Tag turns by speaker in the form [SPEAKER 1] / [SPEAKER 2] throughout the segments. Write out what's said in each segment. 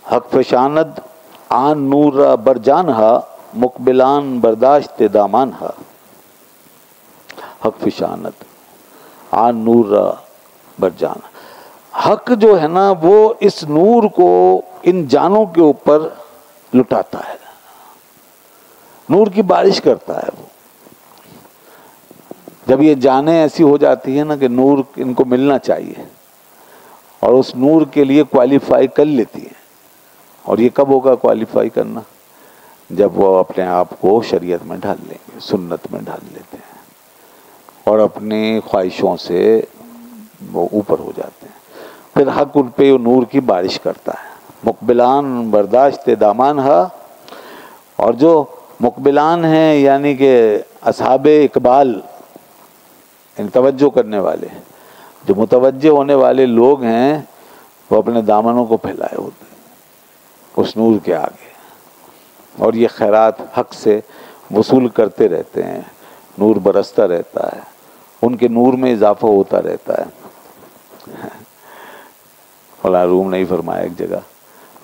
[SPEAKER 1] हक फशानद आन नूर बरजान हा मुकबिलान बर्दाश्त दामान हा। हक फशानद आन नूर बरजान, हक जो है ना वो इस नूर को इन जानों के ऊपर लुटाता है, नूर की बारिश करता है वो। जब ये जानें ऐसी हो जाती है ना कि नूर इनको मिलना चाहिए और उस नूर के लिए क्वालिफाई कर लेती है, और ये कब होगा क्वालिफाई करना? जब वो अपने आप को शरीयत में ढाल लेंगे, सुन्नत में ढाल लेते हैं और अपनी ख्वाहिशों से वो ऊपर हो जाते हैं। फिर हक उन पे नूर की बारिश करता है। मुकबिलान बर्दाश्त दामान हा, और जो मुकबिलान हैं यानी कि असहाबे इकबाल, तवज्जो करने वाले, जो मुतवज्जे होने वाले लोग हैं, वो अपने दामनों को फैलाए होते हैं उस नूर के आगे, और ये खैरात हक से वसूल करते रहते हैं। नूर बरसता रहता है, उनके नूर में इजाफा होता रहता है। फला रूम नहीं फरमाया, एक जगह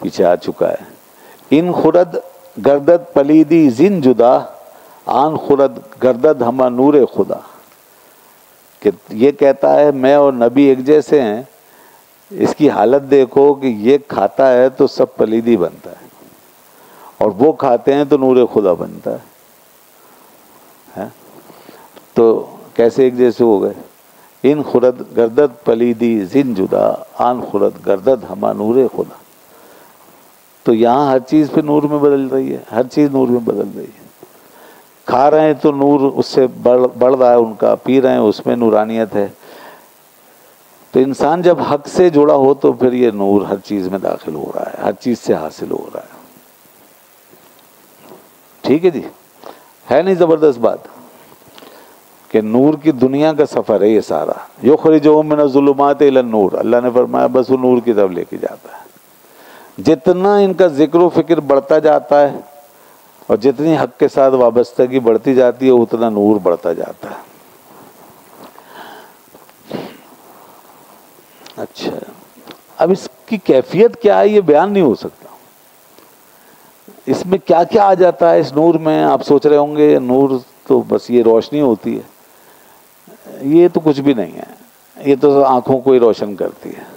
[SPEAKER 1] पीछे आ चुका है, इन खुरद गर्दत पलीदी जिन जुदा आन खुरद गर्दत हमा नूर खुदा। कि ये कहता है मैं और नबी एक जैसे हैं, इसकी हालत देखो कि ये खाता है तो सब पलीदी बनता है और वो खाते हैं तो नूर खुदा बनता है? तो कैसे एक जैसे हो गए? इन खुरद गर्दत पलीदी जिन जुदा आन खुरद गर्दत हमा नूर खुदा। तो यहाँ हर चीज़ पे नूर में बदल रही है, हर चीज़ नूर में बदल रही है। खा रहे हैं तो नूर उससे बढ़ रहा है उनका, पी रहे हैं उसमें नूरानियत है। तो इंसान जब हक से जुड़ा हो तो फिर ये नूर हर चीज़ में दाखिल हो रहा है, हर चीज़ से हासिल हो रहा है। ठीक है जी, है नहीं ज़बरदस्त बात कि नूर की दुनिया का सफ़र है ये सारा। युखरिजुहुम मिनज़्ज़ुलुमात इलन नूर, अल्लाह ने फरमाया बस वो नूर की तरफ लेके जाता है। जितना इनका जिक्र व फिक्र बढ़ता जाता है और जितनी हक के साथ वाबस्तगी बढ़ती जाती है उतना नूर बढ़ता जाता है। अच्छा, अब इसकी कैफियत क्या है ये बयान नहीं हो सकता। इसमें क्या क्या आ जाता है इस नूर में? आप सोच रहे होंगे नूर तो बस ये रोशनी होती है, ये तो कुछ भी नहीं है, ये तो आंखों को ही रोशन करती है।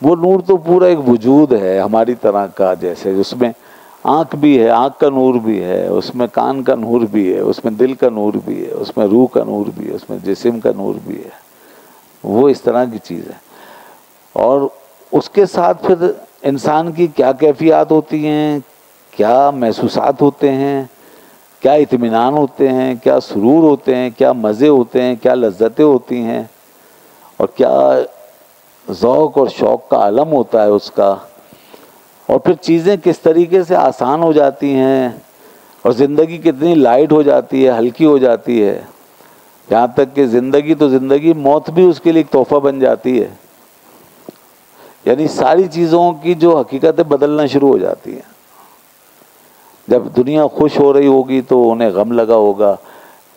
[SPEAKER 1] वो नूर तो पूरा एक वजूद है हमारी तरह का, जैसे उसमें आँख भी है, आँख का नूर भी है, उसमें कान का नूर भी है, उसमें दिल का नूर भी है, उसमें रूह का नूर भी है, उसमें जिस्म का नूर भी है। वो इस तरह की चीज़ है। और उसके साथ फिर इंसान की क्या कैफियत होती हैं, क्या महसूसात होते हैं, क्या इत्मीनान होते हैं, क्या सुरूर होते हैं, क्या मज़े होते हैं, क्या लज्जतें होती हैं, और क्या ज़ौक़ और शौक़ का आलम होता है उसका। और फिर चीज़ें किस तरीके से आसान हो जाती हैं और ज़िंदगी कितनी लाइट हो जाती है, हल्की हो जाती है। यहाँ तक कि ज़िंदगी तो ज़िंदगी, मौत भी उसके लिए एक तोहफ़ा बन जाती है। यानी सारी चीज़ों की जो हकीकतें बदलना शुरू हो जाती हैं। जब दुनिया खुश हो रही होगी तो उन्हें गम लगा होगा,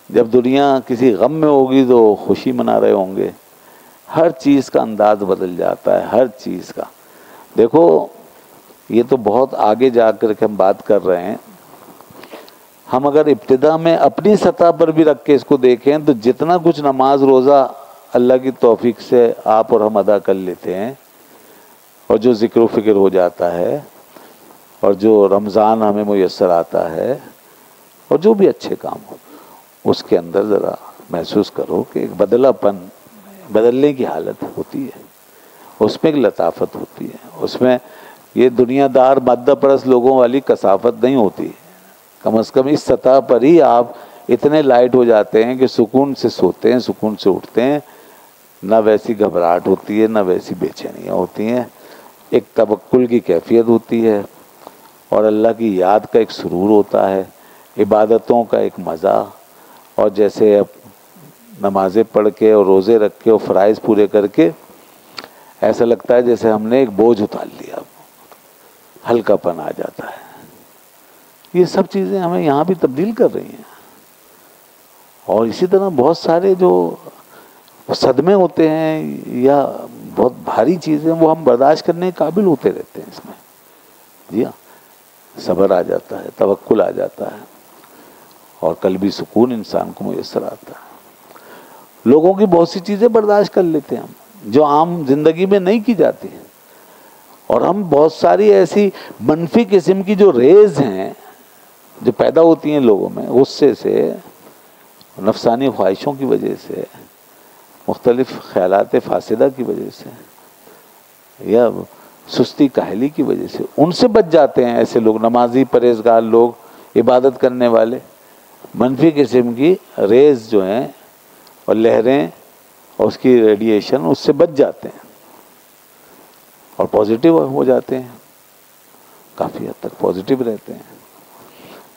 [SPEAKER 1] जब दुनिया किसी गम में होगी तो खुशी मना रहे होंगे। हर चीज़ का अंदाज़ बदल जाता है, हर चीज़ का। देखो ये तो बहुत आगे जा कर के हम बात कर रहे हैं। हम अगर इब्तिदा में अपनी सतह पर भी रख के इसको देखें तो जितना कुछ नमाज रोज़ा अल्लाह की तौफीक से आप और हम अदा कर लेते हैं, और जो ज़िक्र फ़िक्र हो जाता है, और जो रमज़ान हमें मुयस्सर आता है, और जो भी अच्छे काम हो, उसके अंदर ज़रा महसूस करो कि एक बदलापन, बदलने की हालत होती है, उसमें एक लताफत होती है, उसमें ये दुनियादार माद्दा परस्त लोगों वाली कसाफत नहीं होती। कम से कम इस सतह पर ही आप इतने लाइट हो जाते हैं कि सुकून से सोते हैं, सुकून से उठते हैं, ना वैसी घबराहट होती है, ना वैसी बेचैनियाँ होती हैं। एक तवक्कुल की कैफियत होती है और अल्लाह की याद का एक सुरूर होता है, इबादतों का एक मज़ा। और जैसे अब नमाज़ें पढ़ के और रोज़े रख के और फ़राइज़ पूरे करके ऐसा लगता है जैसे हमने एक बोझ उतार लिया, हल्कापन आ जाता है। ये सब चीज़ें हमें यहाँ भी तब्दील कर रही हैं। और इसी तरह बहुत सारे जो सदमे होते हैं या बहुत भारी चीज़ें, वो हम बर्दाश्त करने के काबिल होते रहते हैं इसमें। जी हाँ, सब्र आ जाता है, तवक्कुल आ जाता है और कल्बी सुकून इंसान को मुयस्सर आता है। लोगों की बहुत सी चीज़ें बर्दाश्त कर लेते हैं हम जो आम जिंदगी में नहीं की जाती, और हम बहुत सारी ऐसी मनफी किस्म की जो रेज हैं जो पैदा होती हैं लोगों में, गुस्से से, नफसानी ख्वाहिशों की वजह से, मुख्तलिफ ख्यालात फासिदा की वजह से या सुस्ती काहली की वजह से, उनसे बच जाते हैं ऐसे लोग, नमाजी परहेजगार लोग, इबादत करने वाले। मनफी किस्म की रेज जो हैं और लहरें और उसकी रेडिएशन, उससे बच जाते हैं और पॉजिटिव हो जाते हैं, काफ़ी हद तक पॉजिटिव रहते हैं।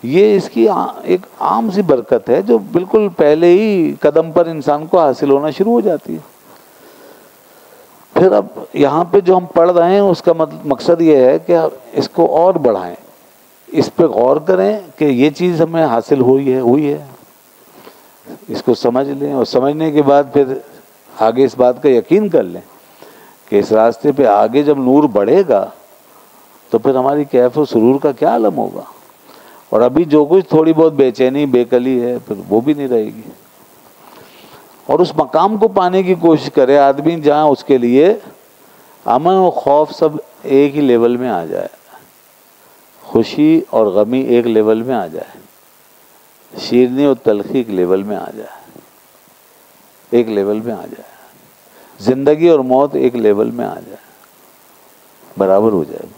[SPEAKER 1] ये इसकी एक आम सी बरकत है जो बिल्कुल पहले ही कदम पर इंसान को हासिल होना शुरू हो जाती है। फिर अब यहाँ पे जो हम पढ़ रहे हैं उसका मकसद ये है कि इसको और बढ़ाएं, इस पे गौर करें कि ये चीज़ हमें हासिल हुई है, इसको समझ लें और समझने के बाद फिर आगे इस बात का यकीन कर लें कि इस रास्ते पे आगे जब नूर बढ़ेगा तो फिर हमारी कैफ और सुरूर का क्या आलम होगा। और अभी जो कुछ थोड़ी बहुत बेचैनी बेकली है फिर वो भी नहीं रहेगी। और उस मकाम को पाने की कोशिश करे आदमी जहाँ उसके लिए अमन और खौफ सब एक ही लेवल में आ जाए, खुशी और गमी एक लेवल में आ जाए, शीरनी और तलखी एक लेवल में आ जाए, एक लेवल में आ जाए, जिंदगी और मौत एक लेवल में आ जाए, बराबर हो जाए,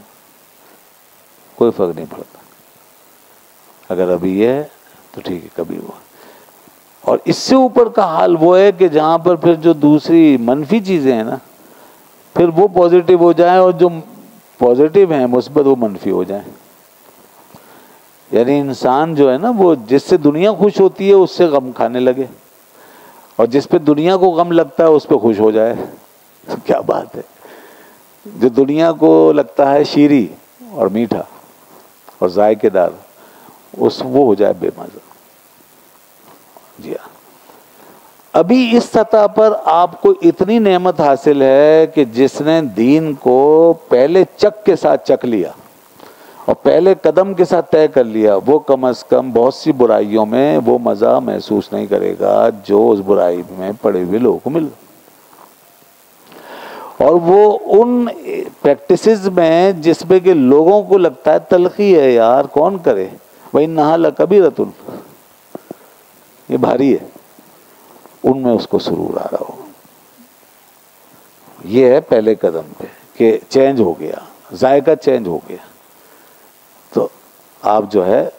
[SPEAKER 1] कोई फर्क नहीं पड़ता। अगर अभी ये है तो ठीक है, कभी वो। और इससे ऊपर का हाल वो है कि जहाँ पर फिर जो दूसरी मनफी चीज़ें हैं ना, फिर वो पॉजिटिव हो जाए और जो पॉजिटिव हैं मुस्बत वो मनफी हो जाए। यानी इंसान जो है ना वो जिससे दुनिया खुश होती है उससे गम खाने लगे, और जिस पे दुनिया को गम लगता है उस पे खुश हो जाए। तो क्या बात है। जो दुनिया को लगता है शीरी और मीठा और जायकेदार, उस वो हो जाए बेमज़ा। जी हाँ, अभी इस सतह पर आपको इतनी नेमत हासिल है कि जिसने दीन को पहले चक के साथ चक लिया और पहले कदम के साथ तय कर लिया, वो कम से कम बहुत सी बुराइयों में वो मज़ा महसूस नहीं करेगा जो उस बुराई में पड़े हुए लोगों को मिल। और वो उन प्रैक्टिसेस में जिसमें कि लोगों को लगता है तलखी है यार कौन करे, वही नहा कबीरतुन, ये भारी है, उनमें उसको सुरूर आ रहा हो। ये है पहले कदम पे कि चेंज हो गया, जायका चेंज हो गया। तो आप जो है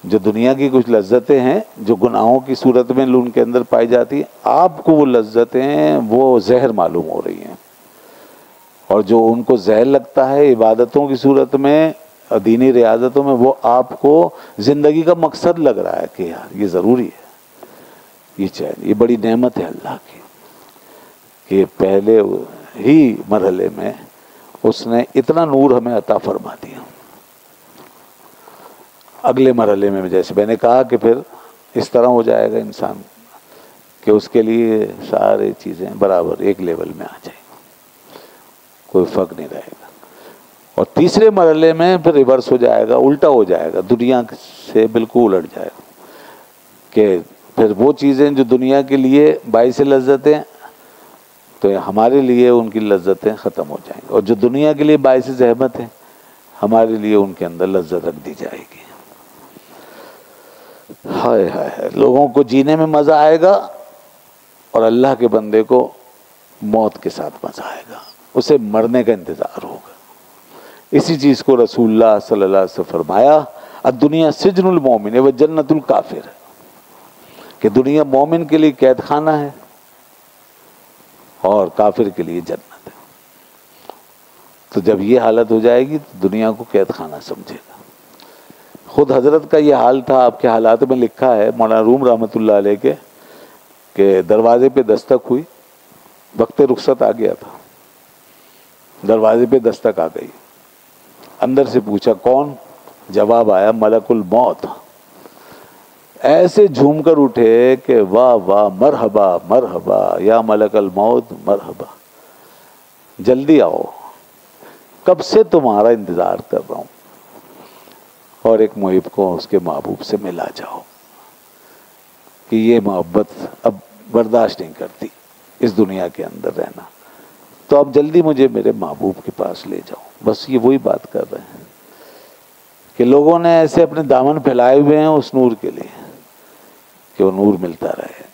[SPEAKER 1] जो दुनिया की कुछ लज्जतें हैं जो गुनाहों की सूरत में उनके अंदर पाई जाती है, आपको वो लज्जतें वो जहर मालूम हो रही हैं। और जो उनको जहर लगता है इबादतों की सूरत में, दीनी रियाजतों में, वो आपको ज़िंदगी का मकसद लग रहा है कि यार ये ज़रूरी है, ये चाहिए। ये बड़ी नेमत है अल्लाह की कि पहले ही मरहले में उसने इतना नूर हमें अता फरमा दिया। अगले मरहले में जैसे मैंने कहा कि फिर इस तरह हो जाएगा इंसान कि उसके लिए सारी चीज़ें बराबर एक लेवल में आ जाएंगी, कोई फ़र्क नहीं रहेगा। और तीसरे मरहले में फिर रिवर्स हो जाएगा, उल्टा हो जाएगा, दुनिया से बिल्कुल उलट जाएगा कि फिर वो चीज़ें जो दुनिया के लिए बाइस लज्जतें तो हमारे लिए उनकी लज्जतें ख़त्म हो जाएंगी, और जो दुनिया के लिए बाइस ज़हमत है हमारे लिए उनके अंदर लज्जत रख दी जाएगी। हाय हाय, लोगों को जीने में मज़ा आएगा और अल्लाह के बंदे को मौत के साथ मज़ा आएगा, उसे मरने का इंतज़ार होगा। इसी चीज़ को रसूलुल्लाह सल्लल्लाहु अलैहि वसल्लम फरमाया, दुनिया सिजनुल मोमिन व जन्नतुल काफिर, कि दुनिया मोमिन के लिए कैद खाना है और काफिर के लिए जन्नत है। तो जब ये हालत हो जाएगी तो दुनिया को कैद खाना समझेगा। खुद हजरत का ये हाल था, आपके हालात में लिखा है मौलाना रूम रहमतुल्लाह अलैह के दरवाजे पे दस्तक हुई, वक्त रुखसत आ गया था, दरवाजे पे दस्तक आ गई, अंदर से पूछा कौन, जवाब आया मलकुल मौत। ऐसे झूमकर उठे कि वाह वाह मरहबा मरहबा या मलकल मौत मरहबा, जल्दी आओ, कब से तुम्हारा इंतजार कर रहा हूं। और एक मुहिब को उसके महबूब से मिला जाओ कि ये मोहब्बत अब बर्दाश्त नहीं करती इस दुनिया के अंदर रहना, तो आप जल्दी मुझे मेरे महबूब के पास ले जाओ। बस ये वही बात कर रहे हैं कि लोगों ने ऐसे अपने दामन फैलाए हुए हैं उस नूर के लिए कि वो नूर मिलता रहे।